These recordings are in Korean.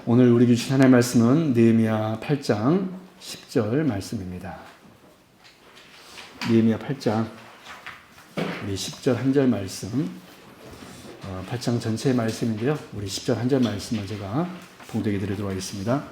오늘 우리 주신 하나님의 말씀은 느헤미야 8장 10절 말씀입니다. 느헤미야 8장 우리 10절 한 절 말씀, 8장 전체의 말씀인데요. 우리 10절 한 절 말씀을 제가 봉독해 드리도록 하겠습니다.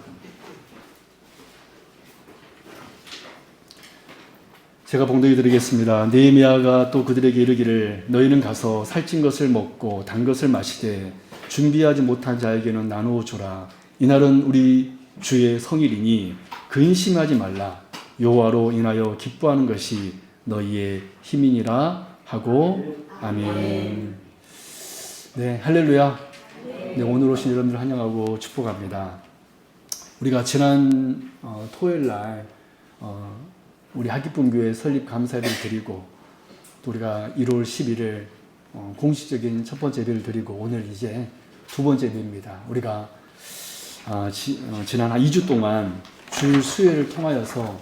제가 봉독해 드리겠습니다. 느헤미야가 또 그들에게 이르기를 너희는 가서 살찐 것을 먹고 단 것을 마시되 준비하지 못한 자에게는 나누어 주라. 이날은 우리 주의 성일이니 근심하지 말라. 여호와로 인하여 기뻐하는 것이 너희의 힘이니라 하고 아멘. 네, 할렐루야. 네, 오늘 오신 여러분들 환영하고 축복합니다. 우리가 지난 토요일 날 우리 하기쁨교회 설립 감사를 드리고 또 우리가 1월 11일 공식적인 첫 번째 예배를 드리고 오늘 이제 두 번째 예배입니다. 우리가 지난 한 2주 동안 주 수요일을 통하여서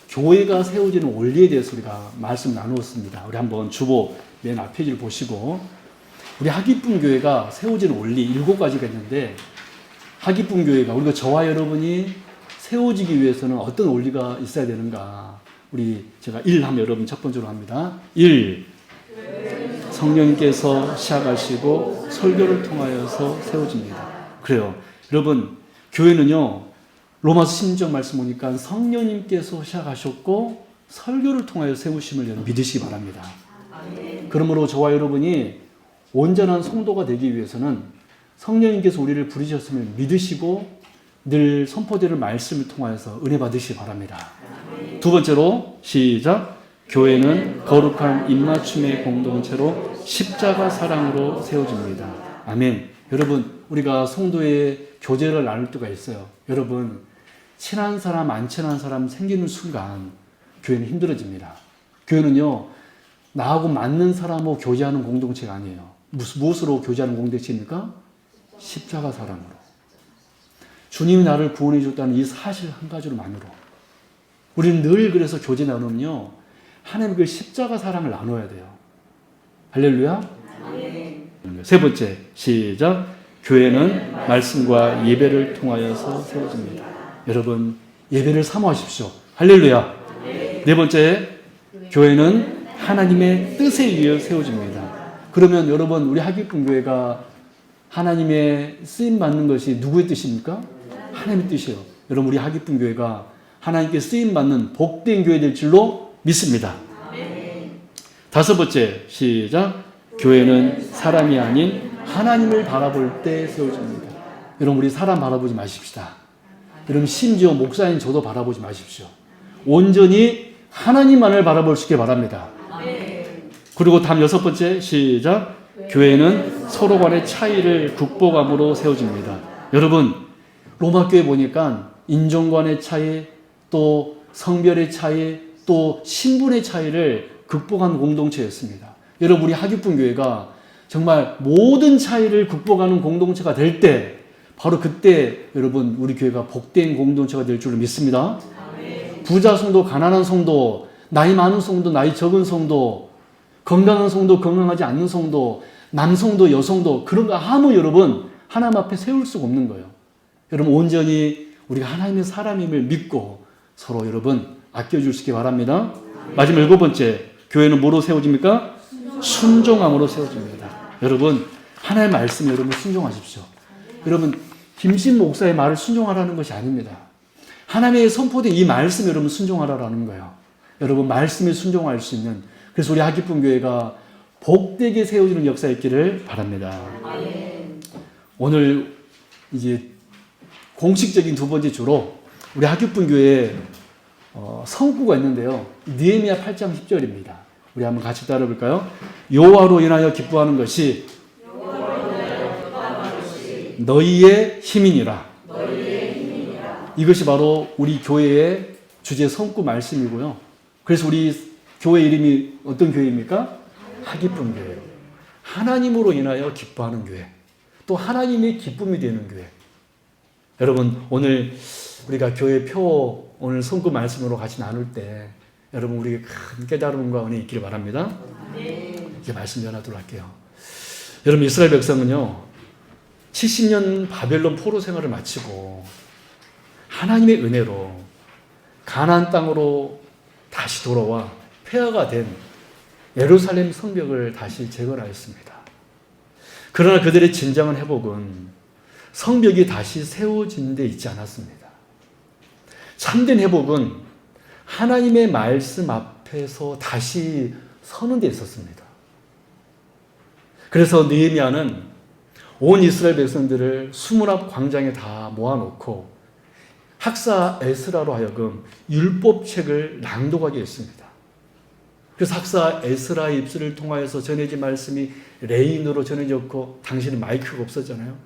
교회가 세워지는 원리에 대해서 우리가 말씀 나누었습니다. 우리 한번 주보 맨 앞 페이지를 보시고 우리 하기쁨교회가 세워지는 원리 7가지가 있는데 하기쁨교회가 우리가 저와 여러분이 세워지기 위해서는 어떤 원리가 있어야 되는가. 제가 1 하면 여러분 첫 번째로 합니다. 1. 성령님께서 시작하시고 설교를 통하여서 세워집니다. 그래요. 여러분, 교회는요, 로마서 16장 말씀 보니까 성령님께서 시작하셨고 설교를 통하여 세우심을 여러분 믿으시기 바랍니다. 그러므로 저와 여러분이 온전한 성도가 되기 위해서는 성령님께서 우리를 부르셨음을 믿으시고 늘 선포되는 말씀을 통하여서 은혜 받으시기 바랍니다. 두 번째로 시작. 교회는 거룩한 입맞춤의 공동체로 십자가 사랑으로 세워집니다. 아멘. 여러분, 우리가 성도의 교제를 나눌 때가 있어요. 여러분, 친한 사람, 안 친한 사람 생기는 순간 교회는 힘들어집니다. 교회는요, 나하고 맞는 사람하고 교제하는 공동체가 아니에요. 무엇으로 교제하는 공동체입니까? 십자가 사랑으로. 주님이 나를 구원해 줬다는 이 사실 한 가지로만으로. 우리는 늘 그래서 교제 나누면요, 하나님의 그 십자가 사랑을 나눠야 돼요. 할렐루야. 세 번째, 시작. 교회는 말씀과 예배를 통하여서 세워집니다. 여러분, 예배를 사모하십시오. 할렐루야. 네 번째, 교회는 하나님의 뜻에 의해 세워집니다. 그러면 여러분, 우리 하기쁨교회가 하나님의 쓰임 받는 것이 누구의 뜻입니까? 하나님의 뜻이에요. 여러분, 우리 하기쁨교회가 하나님께 쓰임 받는 복된 교회 될 줄로 믿습니다. 다섯 번째, 시작. 교회는 사람이 아닌 하나님을 바라볼 때 세워집니다. 여러분, 우리 사람 바라보지 마십시다. 여러분, 심지어 목사인 저도 바라보지 마십시오. 온전히 하나님만을 바라볼 수 있게 바랍니다. 그리고 다음 여섯 번째, 시작. 교회는 서로 간의 차이를 극복함으로 세워집니다. 여러분, 로마교회 보니까 인종 간의 차이, 또 성별의 차이, 또 신분의 차이를 극복한 공동체였습니다. 여러분, 우리 하기쁨교회가 정말 모든 차이를 극복하는 공동체가 될 때, 바로 그때 여러분, 우리 교회가 복된 공동체가 될 줄로 믿습니다. 부자 성도, 가난한 성도, 나이 많은 성도, 나이 적은 성도, 건강한 성도, 건강하지 않는 성도, 남성도, 여성도, 그런 거 아무 여러분 하나님 앞에 세울 수가 없는 거예요. 여러분, 온전히 우리가 하나님의 사람임을 믿고 서로 여러분 아껴줄 수 있게 바랍니다. 마지막 일곱 번째, 교회는 뭐로 세워집니까? 순종함으로 세워집니다. 여러분, 하나님의 말씀에 여러분 순종하십시오. 여러분, 김신 목사의 말을 순종하라는 것이 아닙니다. 하나님의 선포된 이 말씀에 여러분 순종하라는 거예요. 여러분, 말씀에 순종할 수 있는, 그래서 우리 하기쁨교회가 복되게 세워지는 역사 있기를 바랍니다. 오늘 이제 공식적인 두 번째 주로 우리 하기쁨교회에 성구가 있는데요. 느헤미야 8장 10절입니다. 우리 한번 같이 따라볼까요? 여호와로 인하여 기뻐하는 것이 너희의 힘이니라. 이것이 바로 우리 교회의 주제 성구 말씀이고요. 그래서 우리 교회 이름이 어떤 교회입니까? 하기쁨교회요. 하나님으로 인하여 기뻐하는 교회. 또 하나님의 기쁨이 되는 교회. 여러분, 오늘 우리가 교회 표 오늘 성구 말씀으로 같이 나눌 때 여러분, 우리에게 큰 깨달음과 은혜 있기를 바랍니다. 이제 말씀 전하도록 할게요. 여러분, 이스라엘 백성은요, 70년 바벨론 포로 생활을 마치고 하나님의 은혜로 가나안 땅으로 다시 돌아와 폐허가 된 예루살렘 성벽을 다시 재건하였습니다. 그러나 그들의 진정한 회복은 성벽이 다시 세워진 데 있지 않았습니다. 참된 회복은 하나님의 말씀 앞에서 다시 서는 데 있었습니다. 그래서 느헤미야는 온 이스라엘 백성들을 수문 앞 광장에 다 모아놓고 학사 에스라로 하여금 율법책을 낭독하게 했습니다. 그래서 학사 에스라의 입술을 통하여서 전해진 말씀이 레인으로 전해졌고, 당시에는 마이크가 없었잖아요.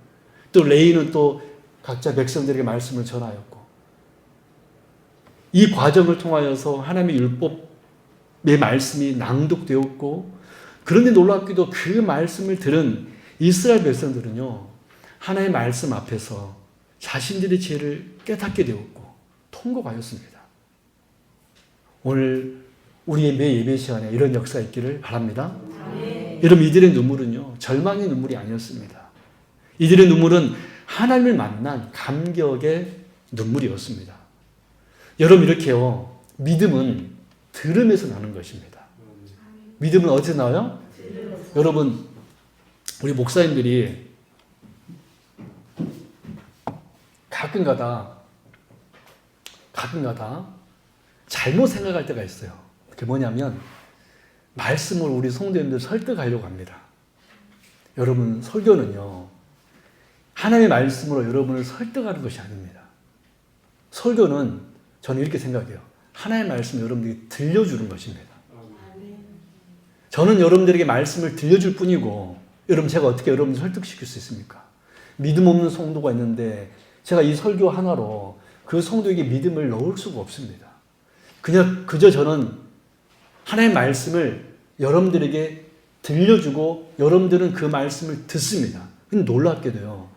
또 레인은 또 각자 백성들에게 말씀을 전하였고, 이 과정을 통하여서 하나님의 율법의 말씀이 낭독되었고, 그런데 놀랍게도 그 말씀을 들은 이스라엘 백성들은요, 하나님의 말씀 앞에서 자신들의 죄를 깨닫게 되었고 통곡하였습니다. 오늘 우리의 매 예배 시간에 이런 역사 있기를 바랍니다. 여러분, 이들의 눈물은요, 절망의 눈물이 아니었습니다. 이들의 눈물은 하나님을 만난 감격의 눈물이었습니다. 여러분, 이렇게요, 믿음은 들음에서 나는 것입니다. 믿음은 어디서 나와요? 여러분, 우리 목사님들이 가끔가다 잘못 생각할 때가 있어요. 그게 뭐냐면 말씀을 우리 성도님들 설득하려고 합니다. 여러분, 설교는요, 하나님의 말씀으로 여러분을 설득하는 것이 아닙니다. 설교는 저는 이렇게 생각해요. 하나님의 말씀을 여러분들이 들려주는 것입니다. 저는 여러분들에게 말씀을 들려줄 뿐이고, 여러분, 제가 어떻게 여러분을 설득시킬 수 있습니까? 믿음 없는 성도가 있는데 제가 이 설교 하나로 그 성도에게 믿음을 넣을 수가 없습니다. 그저 저는 하나님의 말씀을 여러분들에게 들려주고 여러분들은 그 말씀을 듣습니다. 근데 놀랍게도요,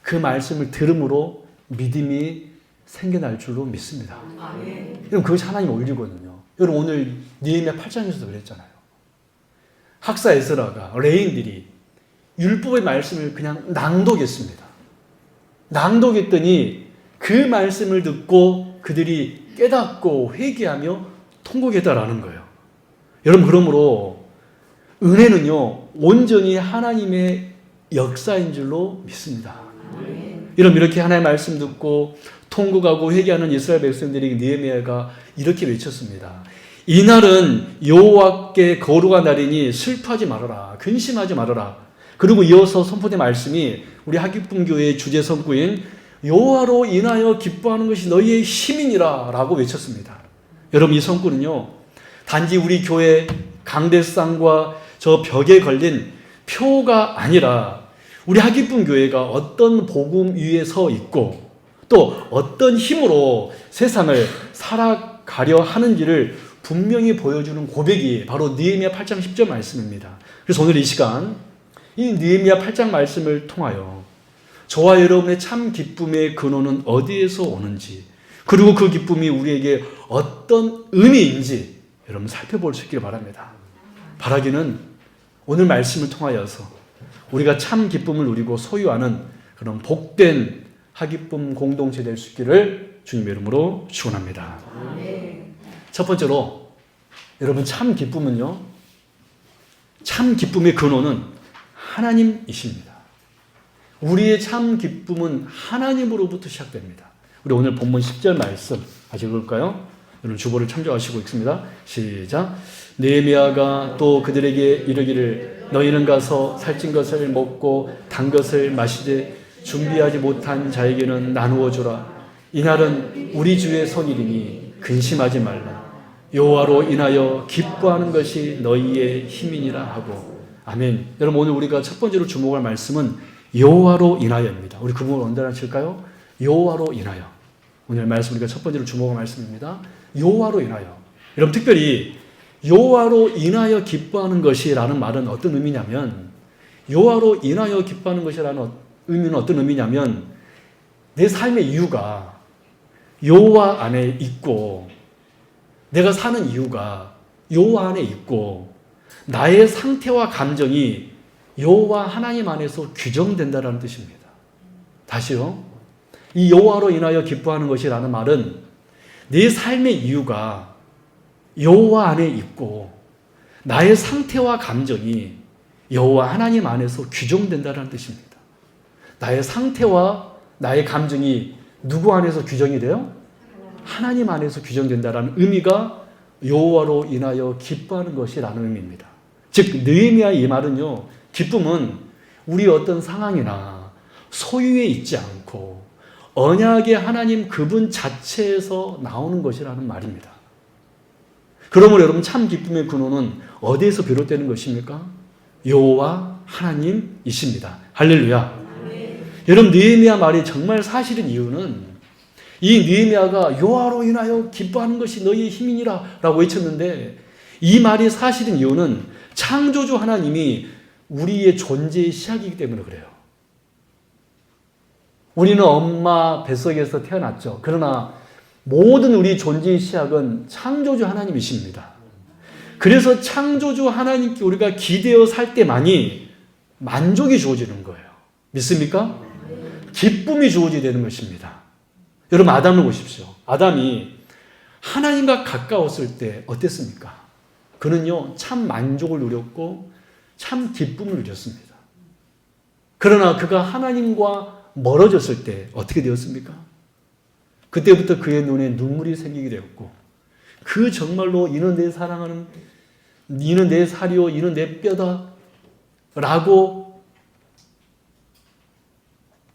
그 말씀을 들음으로 믿음이 생겨날 줄로 믿습니다. 여러분, 그것이 하나님 올리거든요. 여러분, 오늘 느헤미야 8장에서도 그랬잖아요. 학사 에스라가, 레인들이 율법의 말씀을 그냥 낭독했습니다. 낭독했더니 그 말씀을 듣고 그들이 깨닫고 회개하며 통곡했다라는 거예요. 여러분, 그러므로 은혜는요, 온전히 하나님의 역사인 줄로 믿습니다. 여러분, 이렇게 하나님의 말씀 듣고 통곡하고 회개하는 이스라엘 백성들에게 느헤미야가 이렇게 외쳤습니다. 이날은 여호와께 거룩한 날이니 슬퍼하지 말아라, 근심하지 말아라. 그리고 이어서 선포된 말씀이 우리 하기쁨 교회의 주제 선구인 여호와로 인하여 기뻐하는 것이 너희의 힘이니라 라고 외쳤습니다. 여러분, 이 선구는요, 단지 우리 교회 강대상과 저 벽에 걸린 표가 아니라 우리 하기쁨 교회가 어떤 복음 위에 서 있고 또 어떤 힘으로 세상을 살아가려 하는지를 분명히 보여주는 고백이 바로 느헤미야 8장 10절 말씀입니다. 그래서 오늘 이 시간 이 느헤미야 8장 말씀을 통하여 저와 여러분의 참 기쁨의 근원은 어디에서 오는지, 그리고 그 기쁨이 우리에게 어떤 의미인지 여러분 살펴볼 수 있기를 바랍니다. 바라기는 오늘 말씀을 통하여서 우리가 참 기쁨을 누리고 소유하는 그런 복된 하기쁨 공동체 될 수 있기를 주님의 이름으로 축원합니다. 첫 번째로, 여러분, 참 기쁨은요, 참 기쁨의 근원은 하나님이십니다. 우리의 참 기쁨은 하나님으로부터 시작됩니다. 우리 오늘 본문 10절 말씀 같이 읽을까요? 여러분, 주보를 참조하시고 읽습니다. 시작. 느헤미야가 또 그들에게 이르기를 너희는 가서 살찐 것을 먹고 단 것을 마시되 준비하지 못한 자에게는 나누어 주라. 이날은 우리 주의 선일이니 근심하지 말라. 여호와로 인하여 기뻐하는 것이 너희의 힘이니라 하고. 아멘. 여러분, 오늘 우리가 첫 번째로 주목할 말씀은 여호와로 인하여입니다. 우리 그 부분을 언제나 칠까요? 여호와로 인하여. 오늘 말씀 우리가 첫 번째로 주목할 말씀입니다. 여호와로 인하여. 여러분, 특별히 여호와로 인하여 기뻐하는 것이라는 말은 어떤 의미냐면, 여호와로 인하여 기뻐하는 것이라는 의미는 어떤 의미냐면, 내 삶의 이유가 여호와 안에 있고, 내가 사는 이유가 여호와 안에 있고, 나의 상태와 감정이 여호와 하나님 안에서 규정된다는 뜻입니다. 다시요. 이 여호와로 인하여 기뻐하는 것이라는 말은 내 삶의 이유가 여호와 안에 있고 나의 상태와 감정이 여호와 하나님 안에서 규정된다는 뜻입니다. 나의 상태와 나의 감정이 누구 안에서 규정이 돼요? 하나님 안에서 규정된다는 의미가 여호와로 인하여 기뻐하는 것이라는 의미입니다. 즉 느헤미야의 이 말은요, 기쁨은 우리 어떤 상황이나 소유에 있지 않고 언약의 하나님 그분 자체에서 나오는 것이라는 말입니다. 그러므로 여러분 참 기쁨의 근원은 어디에서 비롯되는 것입니까? 여호와 하나님이십니다. 할렐루야. 여러분 느헤미야 말이 정말 사실인 이유는 이 느헤미야가 여호와로 인하여 기뻐하는 것이 너희의 힘이니라 라고 외쳤는데 이 말이 사실인 이유는 창조주 하나님이 우리의 존재의 시작이기 때문에 그래요. 우리는 엄마 뱃속에서 태어났죠. 그러나 모든 우리 존재의 시작은 창조주 하나님이십니다. 그래서 창조주 하나님께 우리가 기대어 살 때만이 만족이 주어지는 거예요. 믿습니까? 기쁨이 주어지게 되는 것입니다. 여러분 아담을 보십시오. 아담이 하나님과 가까웠을 때 어땠습니까? 그는요 참 만족을 누렸고 참 기쁨을 누렸습니다. 그러나 그가 하나님과 멀어졌을 때 어떻게 되었습니까? 그때부터 그의 눈에 눈물이 생기게 되었고 그 정말로 이는 내 사랑하는 이는 내 살이요 이는 내 뼈다 라고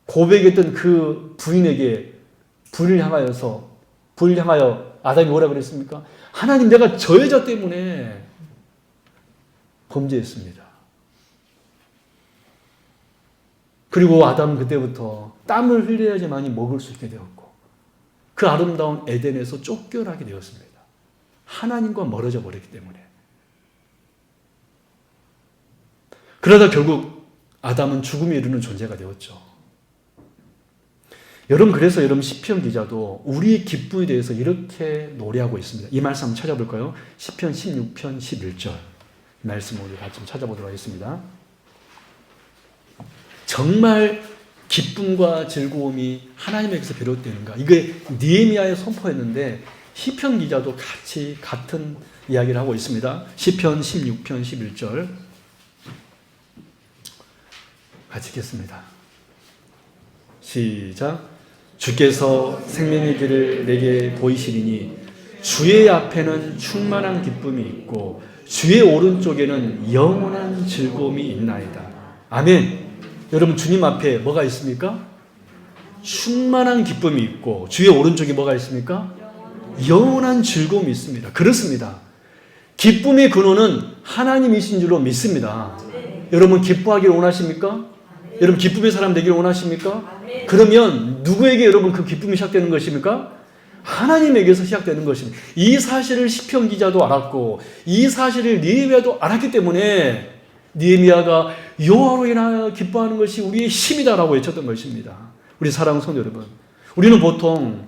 고백했던 그 부인에게 불을 향하여 아담이 뭐라 그랬습니까? 하나님 내가 저 여자 때문에 범죄했습니다. 그리고 아담은 그때부터 땀을 흘려야지만이 먹을 수 있게 되었고 그 아름다운 에덴에서 쫓겨나게 되었습니다. 하나님과 멀어져 버렸기 때문에. 그러다 결국 아담은 죽음에 이르는 존재가 되었죠. 여러분 그래서 여러분 시편 기자도 우리의 기쁨에 대해서 이렇게 노래하고 있습니다. 이 말씀 한번 찾아볼까요? 시편 16편 11절 말씀 우리 같이 찾아보도록 하겠습니다. 정말 기쁨과 즐거움이 하나님에게서 비롯되는가? 이게 느헤미야의 선포였는데 시편 기자도 같은 이야기를 하고 있습니다. 시편 16편 11절 같이 읽겠습니다. 시작. 주께서 생명의 길을 내게 보이시리니 주의 앞에는 충만한 기쁨이 있고 주의 오른쪽에는 영원한 즐거움이 있나이다. 아멘. 여러분 주님 앞에 뭐가 있습니까? 충만한 기쁨이 있고 주의 오른쪽에 뭐가 있습니까? 영원한 즐거움이 있습니다. 그렇습니다. 기쁨의 근원은 하나님이신 줄로 믿습니다. 여러분 기뻐하기를 원하십니까? 여러분 기쁨의 사람 되기를 원하십니까? 그러면 누구에게 여러분 그 기쁨이 시작되는 것입니까? 하나님에게서 시작되는 것입니다. 이 사실을 시편 기자도 알았고 이 사실을 느헤미야도 알았기 때문에 느헤미야가 여호와로 인하여 기뻐하는 것이 우리의 힘이다라고 외쳤던 것입니다. 우리 사랑하는 성도 여러분, 우리는 보통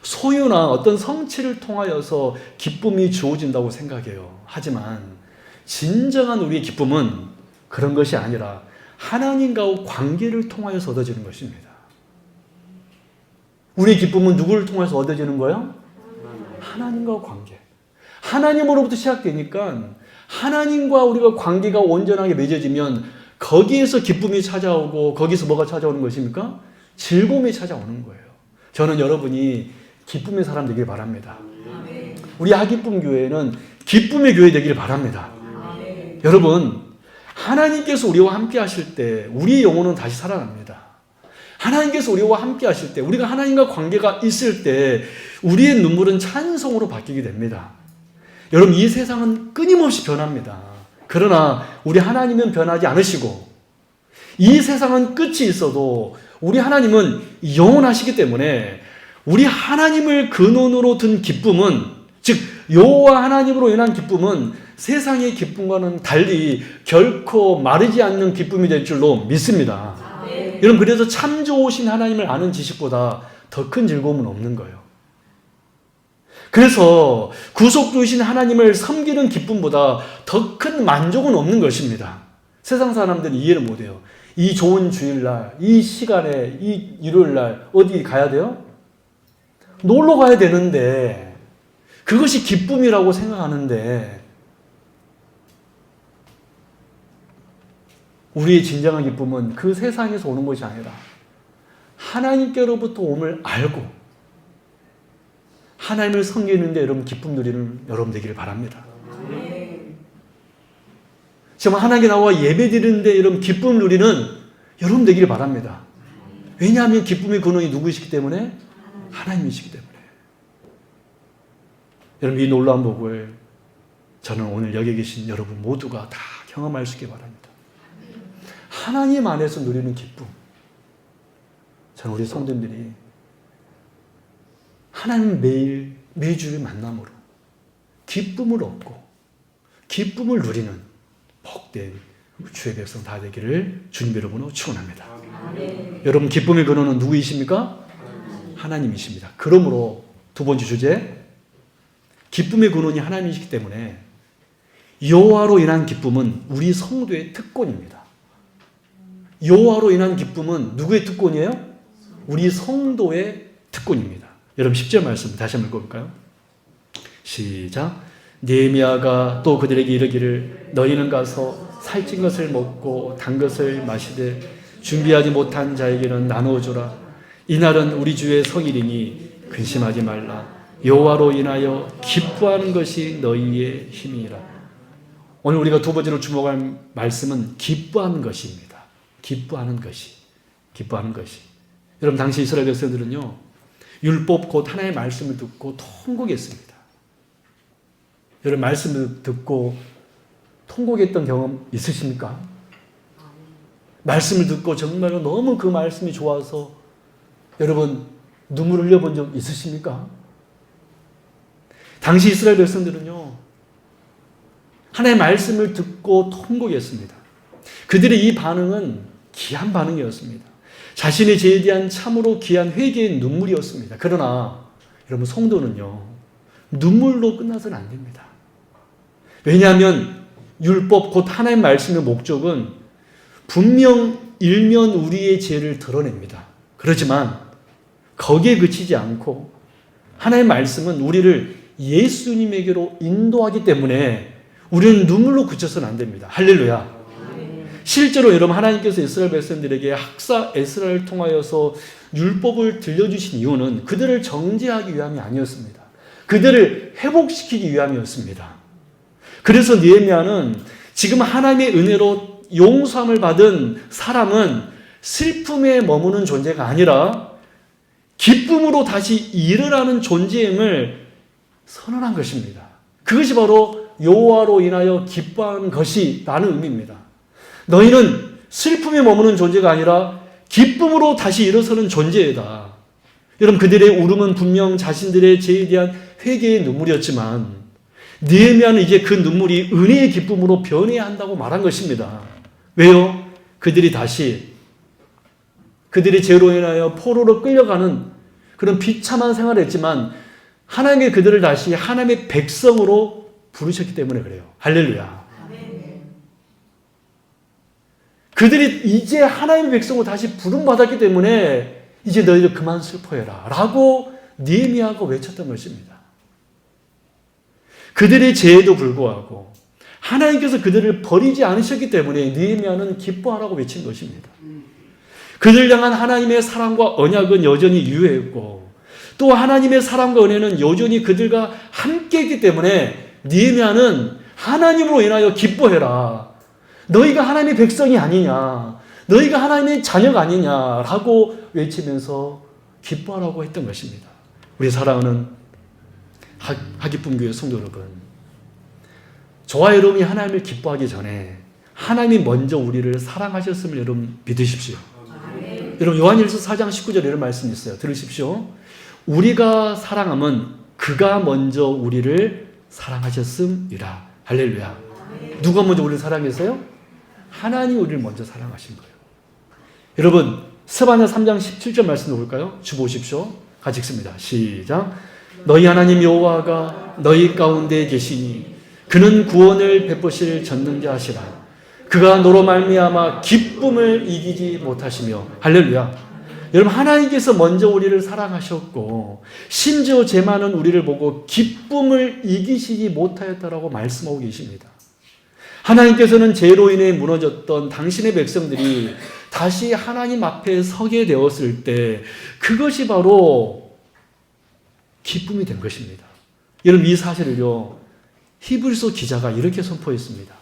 소유나 어떤 성취를 통하여서 기쁨이 주어진다고 생각해요. 하지만 진정한 우리의 기쁨은 그런 것이 아니라 하나님과 관계를 통하여서 얻어지는 것입니다. 우리의 기쁨은 누구를 통해서 얻어지는 거예요? 하나님과 관계. 하나님으로부터 시작되니까 하나님과 우리가 관계가 온전하게 맺어지면 거기에서 기쁨이 찾아오고 거기서 뭐가 찾아오는 것입니까? 즐거움이 찾아오는 거예요. 저는 여러분이 기쁨의 사람 되길 바랍니다. 우리 하기쁨 교회는 기쁨의 교회 되길 바랍니다. 여러분 하나님께서 우리와 함께 하실 때 우리의 영혼은 다시 살아납니다. 하나님께서 우리와 함께 하실 때 우리가 하나님과 관계가 있을 때 우리의 눈물은 찬송으로 바뀌게 됩니다. 여러분 이 세상은 끊임없이 변합니다. 그러나 우리 하나님은 변하지 않으시고 이 세상은 끝이 있어도 우리 하나님은 영원하시기 때문에 우리 하나님을 근원으로 둔 기쁨은 즉 여호와 하나님으로 인한 기쁨은 세상의 기쁨과는 달리 결코 마르지 않는 기쁨이 될 줄로 믿습니다. 여러분 그래서 참 좋으신 하나님을 아는 지식보다 더 큰 즐거움은 없는 거예요. 그래서 구속주이신 하나님을 섬기는 기쁨보다 더 큰 만족은 없는 것입니다. 세상 사람들은 이해를 못해요. 이 좋은 주일날, 이 시간에, 이 일요일날 어디 가야 돼요? 놀러 가야 되는데 그것이 기쁨이라고 생각하는데 우리의 진정한 기쁨은 그 세상에서 오는 것이 아니라 하나님께로부터 옴을 알고 하나님을 섬기는데 여러분 기쁨 누리는 여러분 되기를 바랍니다. 지금 하나님께 나와 예배 드리는데 여러분 기쁨 누리는 여러분 되기를 바랍니다. 왜냐하면 기쁨의 근원이 누구이시기 때문에? 하나님이시기 때문에. 여러분 이 놀라운 복을 저는 오늘 여기 계신 여러분 모두가 다 경험할 수 있게 바랍니다. 하나님 안에서 누리는 기쁨. 저는 우리 성도님들이 하나님 매주의 만남으로 기쁨을 얻고 기쁨을 누리는 복된 주의 백성 다 되기를 주님의 이름으로 축원합니다. 여러분 기쁨의 근원은 누구이십니까? 하나님이십니다. 그러므로 두 번째 주제, 기쁨의 근원이 하나님이시기 때문에 여호와로 인한 기쁨은 우리 성도의 특권입니다. 여호와로 인한 기쁨은 누구의 특권이에요? 우리 성도의 특권입니다. 여러분 10절 말씀 다시 한번 읽어볼까요? 시작. 느헤미야가 또 그들에게 이르기를 너희는 가서 살찐 것을 먹고 단 것을 마시되 준비하지 못한 자에게는 나누어 주라. 이날은 우리 주의 성일이니 근심하지 말라. 여호와로 인하여 기뻐하는 것이 너희의 힘이라. 오늘 우리가 두 번째로 주목할 말씀은 기뻐하는 것입니다. 기뻐하는 것이. 여러분 당시 이스라엘 백성들은요 율법 곧 하나님의 말씀을 듣고 통곡했습니다. 여러분 말씀을 듣고 통곡했던 경험 있으십니까? 말씀을 듣고 정말로 너무 그 말씀이 좋아서 여러분 눈물 흘려본 적 있으십니까? 당시 이스라엘 백성들은요 하나님의 말씀을 듣고 통곡했습니다. 그들의 이 반응은 귀한 반응이었습니다. 자신의 죄에 대한 참으로 귀한 회개의 눈물이었습니다. 그러나 여러분 성도는요 눈물로 끝나서는 안 됩니다. 왜냐하면 율법 곧 하나님의 말씀의 목적은 분명 일면 우리의 죄를 드러냅니다. 그렇지만 거기에 그치지 않고 하나님의 말씀은 우리를 예수님에게로 인도하기 때문에 우리는 눈물로 그쳐서는 안 됩니다. 할렐루야. 실제로 여러분 하나님께서 이스라엘 백성들에게 학사 에스라를 통하여서 율법을 들려주신 이유는 그들을 정죄하기 위함이 아니었습니다. 그들을 회복시키기 위함이었습니다. 그래서 느헤미야는 지금 하나님의 은혜로 용서함을 받은 사람은 슬픔에 머무는 존재가 아니라 기쁨으로 다시 일어나는 존재임을 선언한 것입니다. 그것이 바로 여호와로 인하여 기뻐하는 것이라는 의미입니다. 너희는 슬픔에 머무는 존재가 아니라 기쁨으로 다시 일어서는 존재이다. 여러분 그들의 울음은 분명 자신들의 죄에 대한 회개의 눈물이었지만 느헤미야는 이제 그 눈물이 은혜의 기쁨으로 변해야 한다고 말한 것입니다. 왜요? 그들이 다시 그들의 죄로 인하여 포로로 끌려가는 그런 비참한 생활을 했지만 하나님이 그들을 다시 하나님의 백성으로 부르셨기 때문에 그래요. 할렐루야. 그들이 이제 하나님의 백성으로 다시 부름받았기 때문에 이제 너희들 그만 슬퍼해라 라고 느헤미야가 외쳤던 것입니다. 그들의 죄에도 불구하고 하나님께서 그들을 버리지 않으셨기 때문에 느헤미야는 기뻐하라고 외친 것입니다. 그들 향한 하나님의 사랑과 언약은 여전히 유효했고 또 하나님의 사랑과 은혜는 여전히 그들과 함께했기 때문에 느헤미야는 하나님으로 인하여 기뻐해라. 너희가 하나님의 백성이 아니냐. 너희가 하나님의 자녀가 아니냐라고 외치면서 기뻐하라고 했던 것입니다. 우리 사랑하는 하기쁨교회 성도 여러분, 저와 여러분이 하나님을 기뻐하기 전에 하나님이 먼저 우리를 사랑하셨음을 여러분 믿으십시오. 여러분 요한일서 4장 19절에 이런 말씀이 있어요. 들으십시오. 우리가 사랑함은 그가 먼저 우리를 사랑하셨음이라. 할렐루야. 누가 먼저 우리를 사랑했어요? 하나님이 우리를 먼저 사랑하신 거예요. 여러분 스바냐 3장 17절 말씀 볼까요? 주 보십시오. 같이 읽습니다. 시작. 너희 하나님 여호와가 너희 가운데 계시니 그는 구원을 베푸실 전능자시라. 그가 너로 말미암아 기쁨을 이기지 못하시며. 할렐루야. 여러분, 하나님께서 먼저 우리를 사랑하셨고 심지어 제 많은 우리를 보고 기쁨을 이기시지 못하였다라고 말씀하고 계십니다. 하나님께서는 죄로 인해 무너졌던 당신의 백성들이 다시 하나님 앞에 서게 되었을 때 그것이 바로 기쁨이 된 것입니다. 여러분, 이 사실을요, 히브리서 기자가 이렇게 선포했습니다.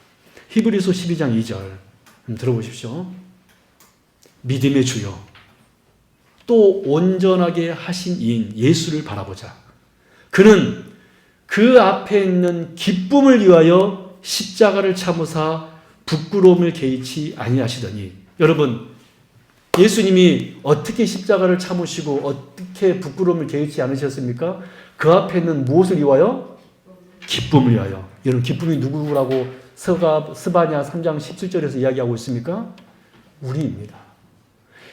히브리서 12장 2절 한번 들어보십시오. 믿음의 주여 또 온전하게 하신 이인 예수를 바라보자. 그는 그 앞에 있는 기쁨을 위하여 십자가를 참으사 부끄러움을 개의치 아니하시더니. 여러분, 예수님이 어떻게 십자가를 참으시고 어떻게 부끄러움을 개의치 않으셨습니까? 그 앞에 있는 무엇을 위하여? 기쁨을 위하여. 여러분, 기쁨이 누구라고 스바냐 3장 17절에서 이야기하고 있습니까? 우리입니다.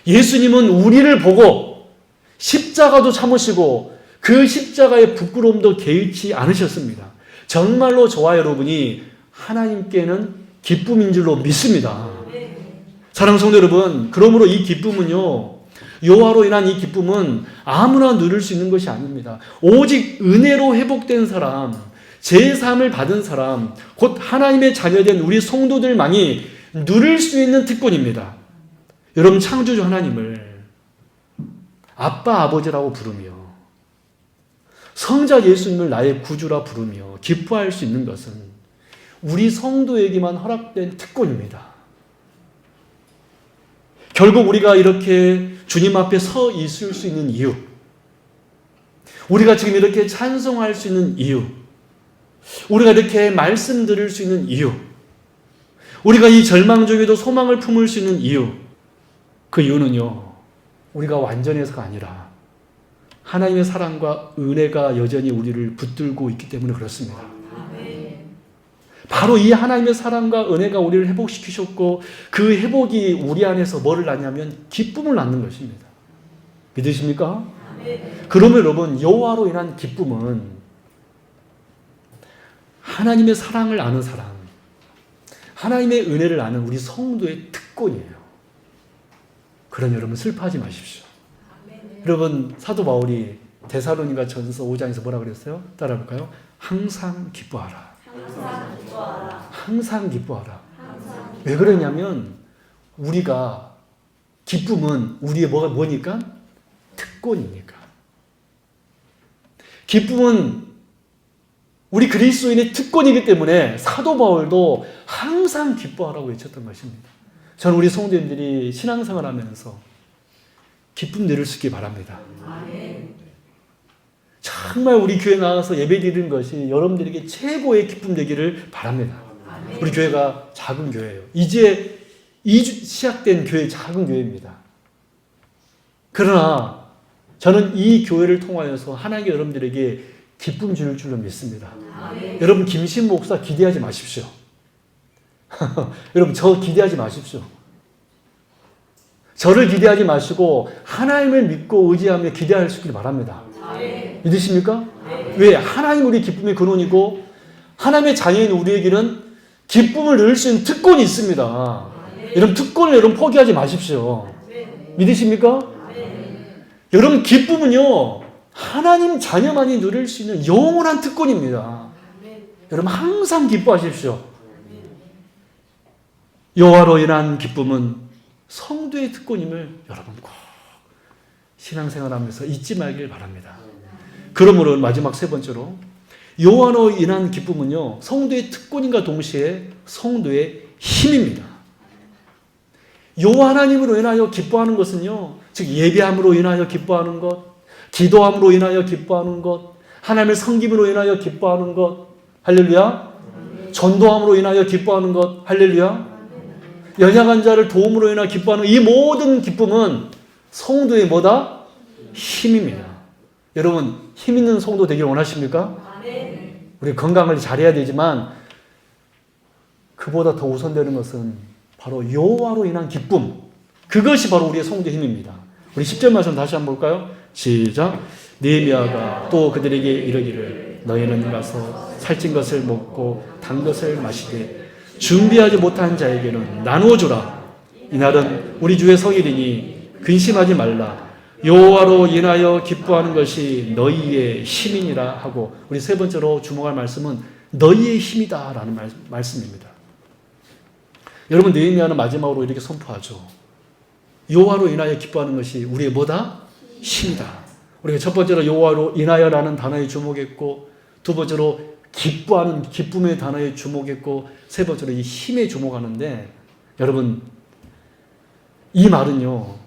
예수님은 우리를 보고 십자가도 참으시고 그 십자가의 부끄러움도 개의치 않으셨습니다. 정말로 저와 여러분이 하나님께는 기쁨인 줄로 믿습니다. 사랑하는 성도 여러분, 그러므로 이 기쁨은요, 여호와로 인한 이 기쁨은 아무나 누릴 수 있는 것이 아닙니다. 오직 은혜로 회복된 사람, 제3을 받은 사람, 곧 하나님의 자녀된 우리 성도들만이 누릴 수 있는 특권입니다. 여러분, 창조주 하나님을 아빠, 아버지라고 부르며 성자 예수님을 나의 구주라 부르며 기뻐할 수 있는 것은 우리 성도에게만 허락된 특권입니다. 결국 우리가 이렇게 주님 앞에 서 있을 수 있는 이유, 우리가 지금 이렇게 찬송할 수 있는 이유, 우리가 이렇게 말씀 드릴 수 있는 이유, 우리가 이 절망 중에도 소망을 품을 수 있는 이유, 그 이유는요, 우리가 완전해서가 아니라 하나님의 사랑과 은혜가 여전히 우리를 붙들고 있기 때문에 그렇습니다. 바로 이 하나님의 사랑과 은혜가 우리를 회복시키셨고 그 회복이 우리 안에서 뭐를 낳냐면 기쁨을 낳는 것입니다. 믿으십니까? 그러면 여러분, 여호와로 인한 기쁨은 하나님의 사랑을 아는 사람, 하나님의 은혜를 아는 우리 성도의 특권이에요. 그러니 여러분, 슬퍼하지 마십시오. 여러분, 사도 바울이 데살로니가 전서 5장에서 뭐라 그랬어요? 따라볼까요? 항상 기뻐하라. 항상 기뻐하라. 항상 기뻐하라. 왜 그러냐면 우리가 기쁨은 우리의 뭐니까? 특권이니까. 기쁨은 우리 그리스도인의 특권이기 때문에 사도 바울도 항상 기뻐하라고 외쳤던 것입니다. 저는 우리 성도님들이 신앙생활 하면서 기쁨 누릴 수 있기 바랍니다. 정말 우리 교회 나와서 예배 드리는 것이 여러분들에게 최고의 기쁨 되기를 바랍니다. 우리 교회가 작은 교회예요. 이제 시작된 교회, 작은 교회입니다. 그러나 저는 이 교회를 통하여서 하나님께 여러분들에게 기쁨 줄 줄로 믿습니다. 여러분, 김신 목사 기대하지 마십시오. 여러분, 저 기대하지 마십시오. 저를 기대하지 마시고 하나님을 믿고 의지하며 기대할 수 있기를 바랍니다. 믿으십니까? 왜? 하나님 우리 기쁨의 근원이고 하나님의 자녀인 우리에게는 기쁨을 누릴 수 있는 특권이 있습니다. 여러분, 특권을 여러분 포기하지 마십시오. 믿으십니까? 여러분, 기쁨은요, 하나님 자녀만이 누릴 수 있는 영원한 특권입니다. 여러분, 항상 기뻐하십시오. 여호와로 인한 기쁨은 성도의 특권임을 여러분 꼭 신앙생활하면서 잊지 말길 바랍니다. 그러므로 마지막 세 번째로, 여호와로 인한 기쁨은요, 성도의 특권인과 동시에 성도의 힘입니다. 여호와 하나님으로 인하여 기뻐하는 것은요, 즉 예배함으로 인하여 기뻐하는 것, 기도함으로 인하여 기뻐하는 것, 하나님을 섬김으로 인하여 기뻐하는 것, 할렐루야. 전도함으로 인하여 기뻐하는 것, 할렐루야. 연약한 자를 도움으로 인하여 기뻐하는 이 모든 기쁨은 성도의 뭐다? 힘입니다. 여러분, 힘 있는 성도 되길 원하십니까? 우리 건강을 잘해야 되지만 그보다 더 우선되는 것은 바로 여호와로 인한 기쁨, 그것이 바로 우리의 성도의 힘입니다. 우리 10절 말씀 다시 한번 볼까요? 시작. 느헤미야가 또 그들에게 이르기를 너희는 가서 살찐 것을 먹고 단 것을 마시되 준비하지 못한 자에게는 나누어 주라. 이날은 우리 주의 성일이니 근심하지 말라. 여호와로 인하여 기뻐하는 것이 너희의 힘이니라 하고, 우리 세 번째로 주목할 말씀은 너희의 힘이다라는 말씀입니다. 여러분, 느헤미야는 마지막으로 이렇게 선포하죠. 여호와로 인하여 기뻐하는 것이 우리의 뭐다? 힘이다. 우리가 첫 번째로 여호와로 인하여라는 단어에 주목했고, 두 번째로 기뻐하는 기쁨의 단어에 주목했고, 세 번째로 이 힘에 주목하는데, 여러분, 이 말은요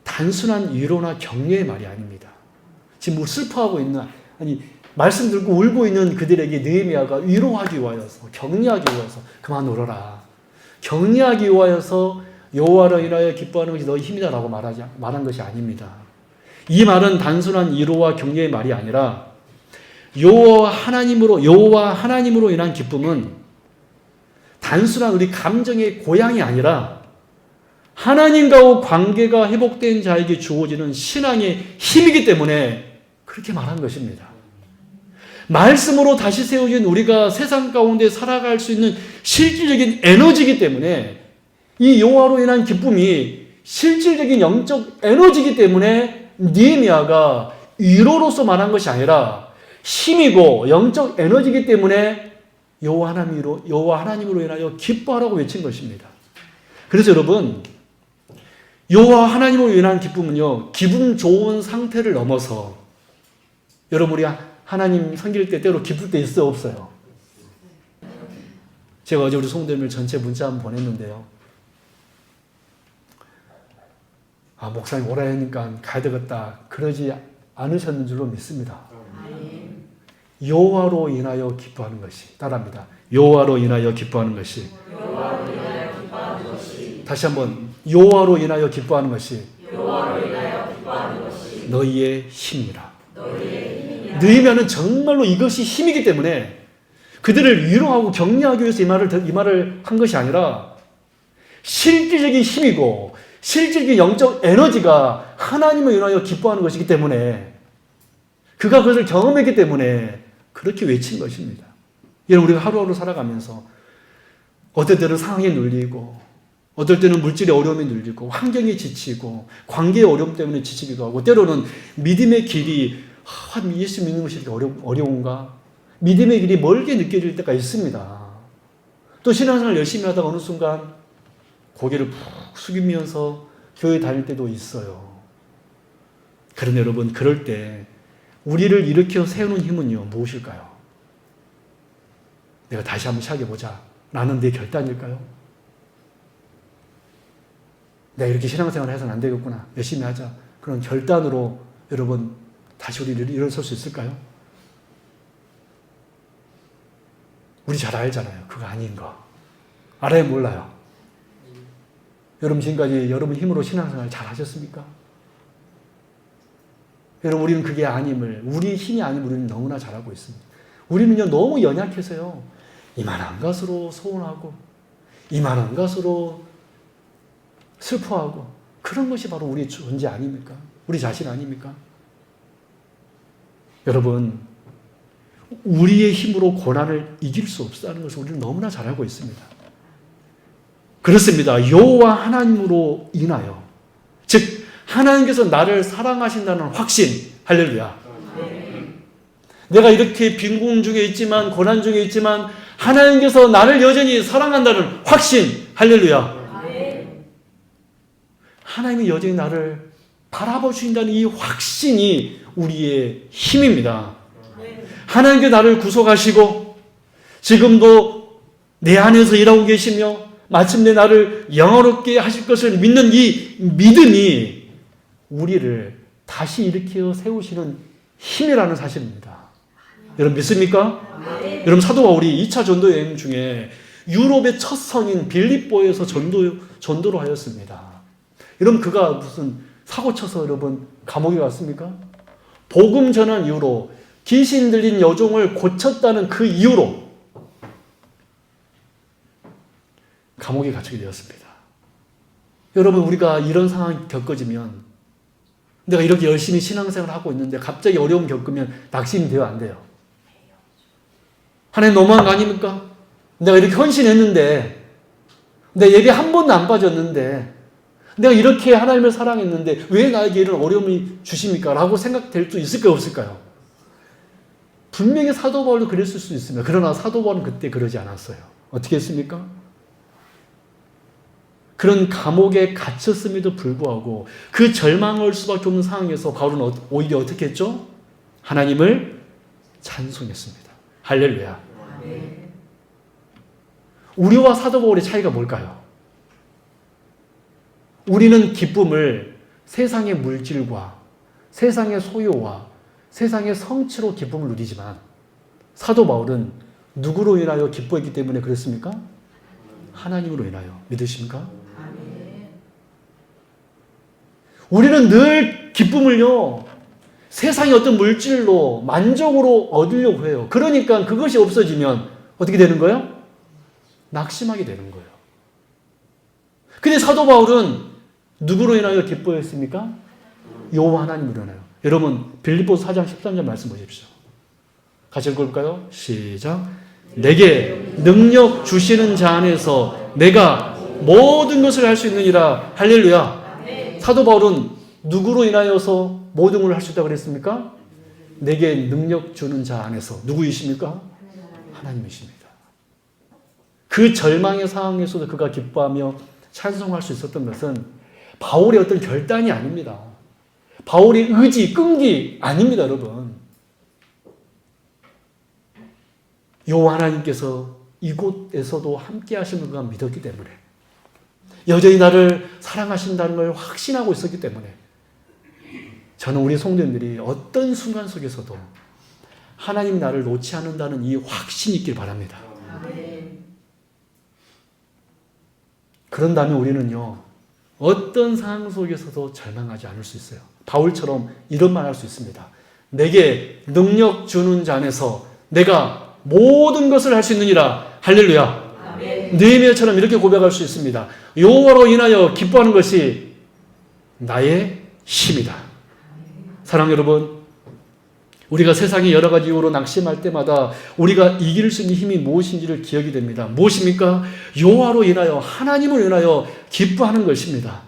단순한 위로나 격려의 말이 아닙니다. 지금 슬퍼하고 있는, 아니 말씀 듣고 울고 있는 그들에게 느헤미야가 위로하기 위하여서, 격려하기 위하여서 그만 울어라, 격려하기 위하여서 여호와로 인하여 기뻐하는 것이 너희 힘이다라고 말한 것이 아닙니다. 이 말은 단순한 위로와 격려의 말이 아니라 여호와 하나님으로 인한 기쁨은 단순한 우리 감정의 고향이 아니라 하나님과의 관계가 회복된 자에게 주어지는 신앙의 힘이기 때문에 그렇게 말한 것입니다. 말씀으로 다시 세워진 우리가 세상 가운데 살아갈 수 있는 실질적인 에너지이기 때문에, 이 여호와로 인한 기쁨이 실질적인 영적 에너지이기 때문에 느헤미야가 위로로서 말한 것이 아니라 힘이고 영적 에너지이기 때문에 여호와 하나님으로 인하여 기뻐하라고 외친 것입니다. 그래서 여러분, 여호와 하나님으로 인한 기쁨은요 기분 좋은 상태를 넘어서, 여러분 우리 하나님 섬길 때 때로 기쁠 때 있어요, 없어요? 제가 어제 우리 송대밀 전체 문자 한번 보냈는데요, 목사님 오라 하니까 가야 되겠다 그러지 않으셨는 줄로 믿습니다. 여호와로 인하여 기뻐하는 것이, 따라합니다. 여호와로 인하여 기뻐하는 것이. 다시 한번, 여호와로 인하여 기뻐하는 것이 너희의 힘이라. 느헤미야는 정말로 이것이 힘이기 때문에 그들을 위로하고 격려하기 위해서 이 말을 한 것이 아니라 실질적인 힘이고 실질적인 영적 에너지가 하나님을 인하여 기뻐하는 것이기 때문에, 그가 그것을 경험했기 때문에 그렇게 외친 것입니다. 여러분, 우리가 하루하루 살아가면서 어떨 때는 상황에 눌리고, 어떨 때는 물질의 어려움에 눌리고, 환경에 지치고, 관계의 어려움 때문에 지치기도 하고, 때로는 믿음의 길이 예수 믿는 것이 이렇게 어려운가? 믿음의 길이 멀게 느껴질 때가 있습니다. 또 신앙생활 열심히 하다가 어느 순간 고개를 푹 숙이면서 교회 다닐 때도 있어요. 그런데 여러분, 그럴 때 우리를 일으켜 세우는 힘은요 무엇일까요? 내가 다시 한번 시작해보자 라는 내 결단일까요? 내가 이렇게 신앙생활을 해서는 안 되겠구나, 열심히 하자, 그런 결단으로 여러분 다시 우리를 일어설 수 있을까요? 우리 잘 알잖아요, 그거 아닌 거. 알아요, 몰라요? 여러분 지금까지 여러분 힘으로 신앙생활 잘 하셨습니까? 여러분, 우리는 그게 아님을, 우리 힘이 아님을 우리는 너무나 잘하고 있습니다. 우리는요 너무 연약해서요 이만한 것으로 소원하고 이만한 것으로 슬퍼하고, 그런 것이 바로 우리의 존재 아닙니까? 우리 자신 아닙니까? 여러분, 우리의 힘으로 고난을 이길 수 없다는 것을 우리는 너무나 잘 알고 있습니다. 그렇습니다. 여호와 하나님으로 인하여, 즉 하나님께서 나를 사랑하신다는 확신, 할렐루야. 내가 이렇게 빈궁 중에 있지만, 고난 중에 있지만 하나님께서 나를 여전히 사랑한다는 확신, 할렐루야. 하나님이 여전히 나를 바라보신다는 이 확신이 우리의 힘입니다. 하나님께 나를 구속하시고 지금도 내 안에서 일하고 계시며 마침내 나를 영화롭게 하실 것을 믿는 이 믿음이 우리를 다시 일으켜 세우시는 힘이라는 사실입니다. 여러분 믿습니까? 여러분, 사도 바울이 2차 전도 여행 중에 유럽의 첫 성인 빌립보에서 전도를 하였습니다. 여러분, 그가 무슨 사고 쳐서 여러분 감옥에 갔습니까? 복음 전한 이후로, 귀신 들린 여종을 고쳤다는 그 이유로 감옥에 갇히게 되었습니다. 여러분, 우리가 이런 상황이 겪어지면, 내가 이렇게 열심히 신앙생활을 하고 있는데 갑자기 어려움 겪으면 낙심이 돼요, 안 돼요? 하나님 너무한 거 아닙니까? 내가 이렇게 헌신했는데, 내 예배 한 번도 안 빠졌는데, 내가 이렇게 하나님을 사랑했는데 왜 나에게 이런 어려움이 주십니까? 라고 생각될 수 있을까요? 없을까요? 분명히 사도 바울도 그랬을 수 있습니다. 그러나 사도 바울은 그때 그러지 않았어요. 어떻게 했습니까? 그런 감옥에 갇혔음에도 불구하고 그 절망할 수밖에 없는 상황에서 바울은 오히려 어떻게 했죠? 하나님을 찬송했습니다. 할렐루야. 우리와 사도 바울의 차이가 뭘까요? 우리는 기쁨을 세상의 물질과 세상의 소유와 세상의 성취로 기쁨을 누리지만 사도 바울은 누구로 인하여 기뻐했기 때문에 그랬습니까? 하나님으로 인하여. 믿으십니까? 우리는 늘 기쁨을요, 세상의 어떤 물질로 만족으로 얻으려고 해요. 그러니까 그것이 없어지면 어떻게 되는 거예요? 낙심하게 되는 거예요. 근데 사도 바울은 누구로 인하여 기뻐했습니까? 여호와 하나님으로 인하여. 여러분 빌립보서 4장 13절 말씀 보십시오. 같이 읽어볼까요? 시작. 내게 능력 주시는 자 안에서 내가 모든 것을 할 수 있느니라. 할렐루야. 사도 바울은 누구로 인하여서 모든 걸 할 수 있다고 그랬습니까? 내게 능력 주는 자 안에서. 누구이십니까? 하나님이십니다. 그 절망의 상황에서도 그가 기뻐하며 찬송할 수 있었던 것은 바울의 어떤 결단이 아닙니다. 바울의 의지, 끈기 아닙니다, 여러분. 여호와 하나님께서 이곳에서도 함께 하심을 그가 믿었기 때문에, 여전히 나를 사랑하신다는 걸 확신하고 있었기 때문에, 저는 우리 성도님들이 어떤 순간 속에서도 하나님이 나를 놓지 않는다는 이 확신이 있길 바랍니다. 그런다면 우리는요, 어떤 상황 속에서도 절망하지 않을 수 있어요. 바울처럼 이런 말 할 수 있습니다. 내게 능력 주는 자 안에서 내가 모든 것을 할 수 있느니라. 할렐루야. 느헤미야처럼 이렇게 고백할 수 있습니다. 여호와로 인하여 기뻐하는 것이 나의 힘이다. 사랑하는 여러분, 우리가 세상의 여러 가지 이유로 낙심할 때마다 우리가 이길 수 있는 힘이 무엇인지를 기억이 됩니다. 무엇입니까? 여호와로 인하여, 하나님을 인하여 기뻐하는 것입니다.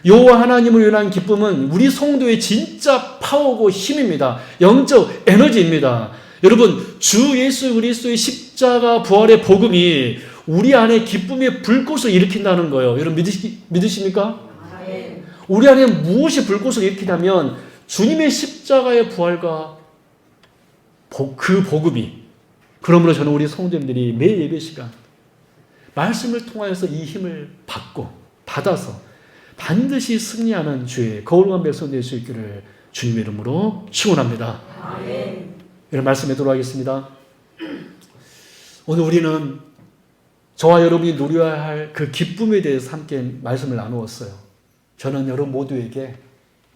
여호와 하나님을 위한 기쁨은 우리 성도의 진짜 파워고 힘입니다. 영적 에너지입니다. 여러분, 주 예수 그리스도의 십자가 부활의 복음이 우리 안에 기쁨의 불꽃을 일으킨다는 거예요. 여러분 믿으십니까? 우리 안에 무엇이 불꽃을 일으키냐면 주님의 십자가의 부활과 그 복음이. 그러므로 저는 우리 성도님들이 매일 예배 시간 말씀을 통하여서 이 힘을 받아서 반드시 승리하는 주의 거룩한 백성 될 수 있기를 주님의 이름으로 축원합니다. 이런 말씀에 들어가겠습니다. 오늘 우리는 저와 여러분이 누려야 할 그 기쁨에 대해서 함께 말씀을 나누었어요. 저는 여러분 모두에게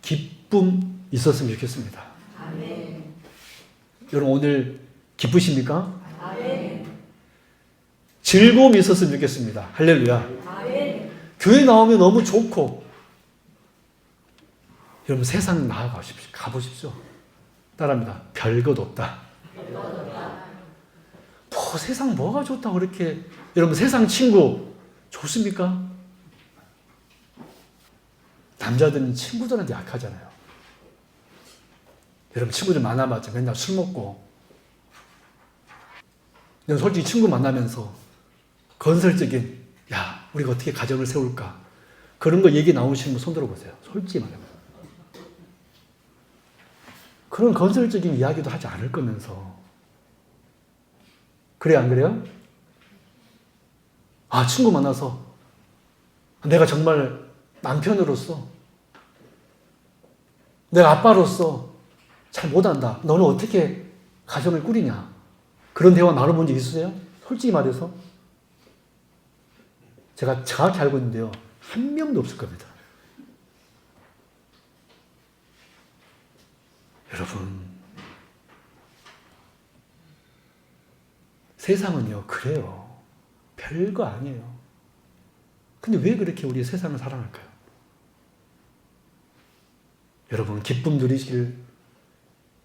기쁨 있었으면 좋겠습니다. 여러분 오늘 기쁘십니까? 즐거움이 있었으면 좋겠습니다. 할렐루야. 교회 나오면 너무 좋고, 여러분 세상 나아가십시오. 가보십시오. 따라합니다. 별것 없다. 세상 뭐가 좋다고 그렇게. 여러분 세상 친구 좋습니까? 남자들은 친구들한테 약하잖아요. 여러분 친구들 만나봤자 맨날 술 먹고. 여러분 솔직히 친구 만나면서 건설적인, 야 우리가 어떻게 가정을 세울까, 그런 거 얘기 나오시는 분 손 들어보세요. 솔직히 말하면 그런 건설적인 이야기도 하지 않을 거면서. 그래요, 안 그래요? 친구 만나서 내가 정말 남편으로서, 내가 아빠로서 잘 못한다. 너는 어떻게 가정을 꾸리냐. 그런 대화 나눠본 적 있으세요? 솔직히 말해서. 제가 정확히 알고 있는데요. 한 명도 없을 겁니다. 여러분, 세상은요, 그래요. 별거 아니에요. 근데 왜 그렇게 우리 세상을 사랑할까요? 여러분, 기쁨 누리시길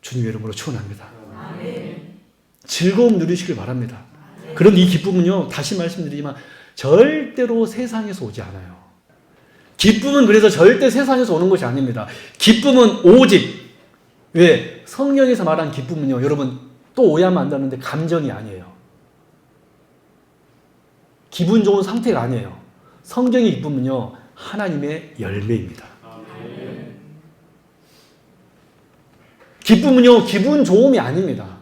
주님의 이름으로 축원합니다. 즐거움 누리시길 바랍니다. 그런 이 기쁨은요, 다시 말씀드리지만 절대로 세상에서 오지 않아요. 기쁨은 그래서 절대 세상에서 오는 것이 아닙니다. 기쁨은 오직, 왜? 성령에서 말한 기쁨은요, 여러분 또 오해하면 안 되는데 감정이 아니에요. 기분 좋은 상태가 아니에요. 성경의 기쁨은요, 하나님의 열매입니다. 기쁨은요, 기분 좋음이 아닙니다.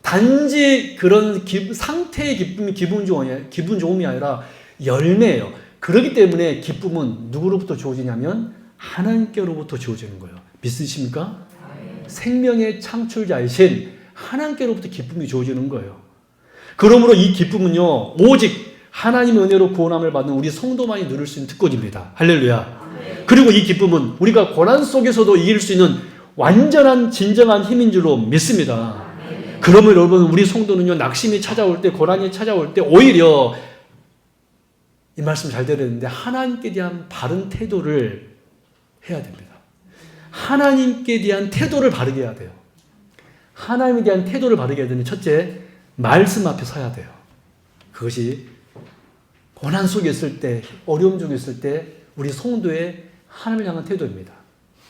단지 그런 상태의 기쁨이 기분 좋음이 아니라 열매예요. 그렇기 때문에 기쁨은 누구로부터 주어지냐면 하나님께로부터 주어지는 거예요. 믿으십니까? 생명의 창출자이신 하나님께로부터 기쁨이 주어지는 거예요. 그러므로 이 기쁨은요, 오직 하나님의 은혜로 구원함을 받는 우리 성도만이 누릴 수 있는 특권입니다. 할렐루야. 그리고 이 기쁨은 우리가 고난 속에서도 이길 수 있는 완전한 진정한 힘인 줄로 믿습니다. 그러면 여러분, 우리 성도는요, 낙심이 찾아올 때, 고난이 찾아올 때 오히려 이 말씀 잘 들어야 되는데 하나님께 대한 바른 태도를 해야 됩니다. 하나님께 대한 태도를 바르게 해야 돼요. 하나님에 대한 태도를 바르게 해야 되는 첫째, 말씀 앞에 서야 돼요. 그것이 고난 속에 있을 때, 어려움 중에 있을 때 우리 성도의 하나님을 향한 태도입니다.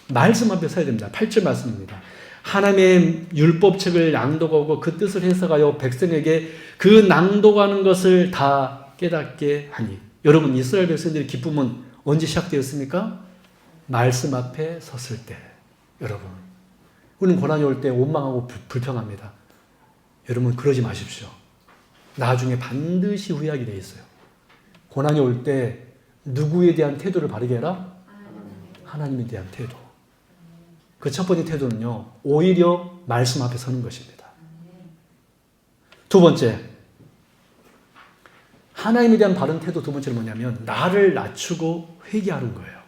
말씀 앞에 서야 됩니다. 8절 말씀입니다. 하나님의 율법책을 낭독하고 그 뜻을 해석하여 백성에게 그 낭독하는 것을 다 깨닫게 하니. 여러분, 이스라엘 백성들의 기쁨은 언제 시작되었습니까? 말씀 앞에 섰을 때. 여러분, 우리는 고난이 올 때 원망하고 불평합니다. 여러분, 그러지 마십시오. 나중에 반드시 후회하게 되어 있어요. 고난이 올 때 누구에 대한 태도를 바르게 해라? 하나님에 대한 태도. 그 첫 번째 태도는요, 오히려 말씀 앞에 서는 것입니다. 두 번째, 하나님에 대한 바른 태도 두 번째는 뭐냐면 나를 낮추고 회개하는 거예요.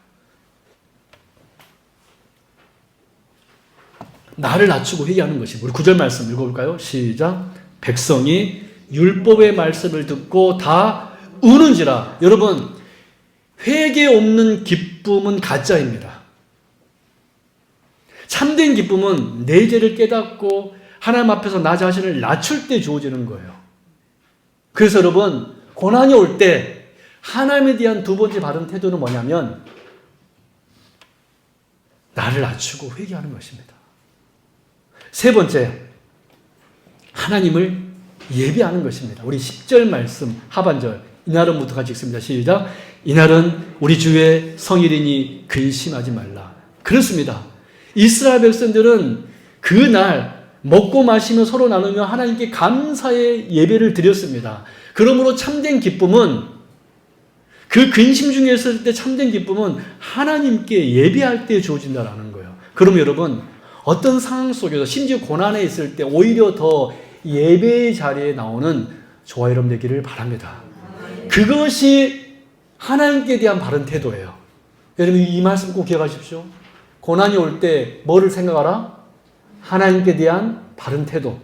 나를 낮추고 회개하는 것입니다. 우리 9절 말씀 읽어볼까요? 시작. 백성이 율법의 말씀을 듣고 다 우는지라. 여러분, 회개 없는 기쁨은 가짜입니다. 참된 기쁨은 내 죄를 깨닫고 하나님 앞에서 나 자신을 낮출 때 주어지는 거예요. 그래서 여러분, 고난이 올 때 하나님에 대한 두 번째 바른 태도는 뭐냐면 나를 낮추고 회개하는 것입니다. 세 번째, 하나님을 예배하는 것입니다. 우리 10절 말씀 하반절, 이날은부터 같이 읽습니다. 시작. 이날은 우리 주의 성일이니 근심하지 말라. 그렇습니다. 이스라엘 백성들은 그날 먹고 마시며 서로 나누며 하나님께 감사의 예배를 드렸습니다. 그러므로 참된 기쁨은, 그 근심 중에 있을 때 참된 기쁨은 하나님께 예배할 때 주어진다라는 거예요. 그럼 여러분, 어떤 상황 속에서 심지어 고난에 있을 때 오히려 더 예배의 자리에 나오는 저와 여러분 되기를 바랍니다. 그것이 하나님께 대한 바른 태도예요. 여러분, 이 말씀 꼭 기억하십시오. 고난이 올 때 뭐를 생각하라? 하나님께 대한 바른 태도.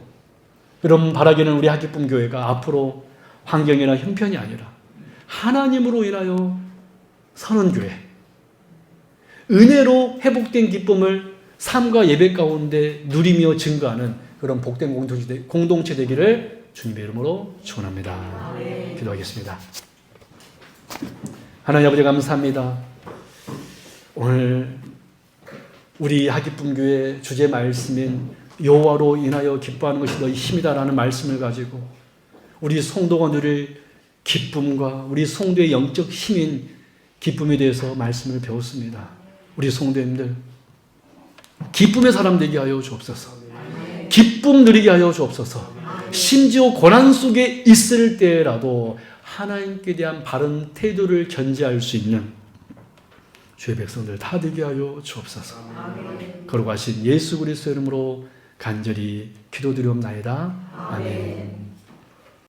여러분, 바라기는 우리 하기쁨 교회가 앞으로 환경이나 형편이 아니라 하나님으로 인하여 서는 교회, 은혜로 회복된 기쁨을 삶과 예배 가운데 누리며 증거하는 그런 복된 공동체 되기를 주님의 이름으로 축원합니다. 기도하겠습니다. 하나님 아버지, 감사합니다. 오늘 우리 하기쁨교회 주제 말씀인 여호와로 인하여 기뻐하는 것이 너희 힘이다라는 말씀을 가지고 우리 성도가 누릴 기쁨과 우리 성도의 영적 힘인 기쁨에 대해서 말씀을 배웠습니다. 우리 성도님들 기쁨의 사람 되게 하여 주옵소서. 기쁨 누리게 하여 주옵소서. 심지어 고난 속에 있을 때라도 하나님께 대한 바른 태도를 견지할 수 있는 주의 백성들 다 되게 하여 주옵소서. 거룩하신 예수 그리스도의 이름으로 간절히 기도드리옵나이다. 아멘.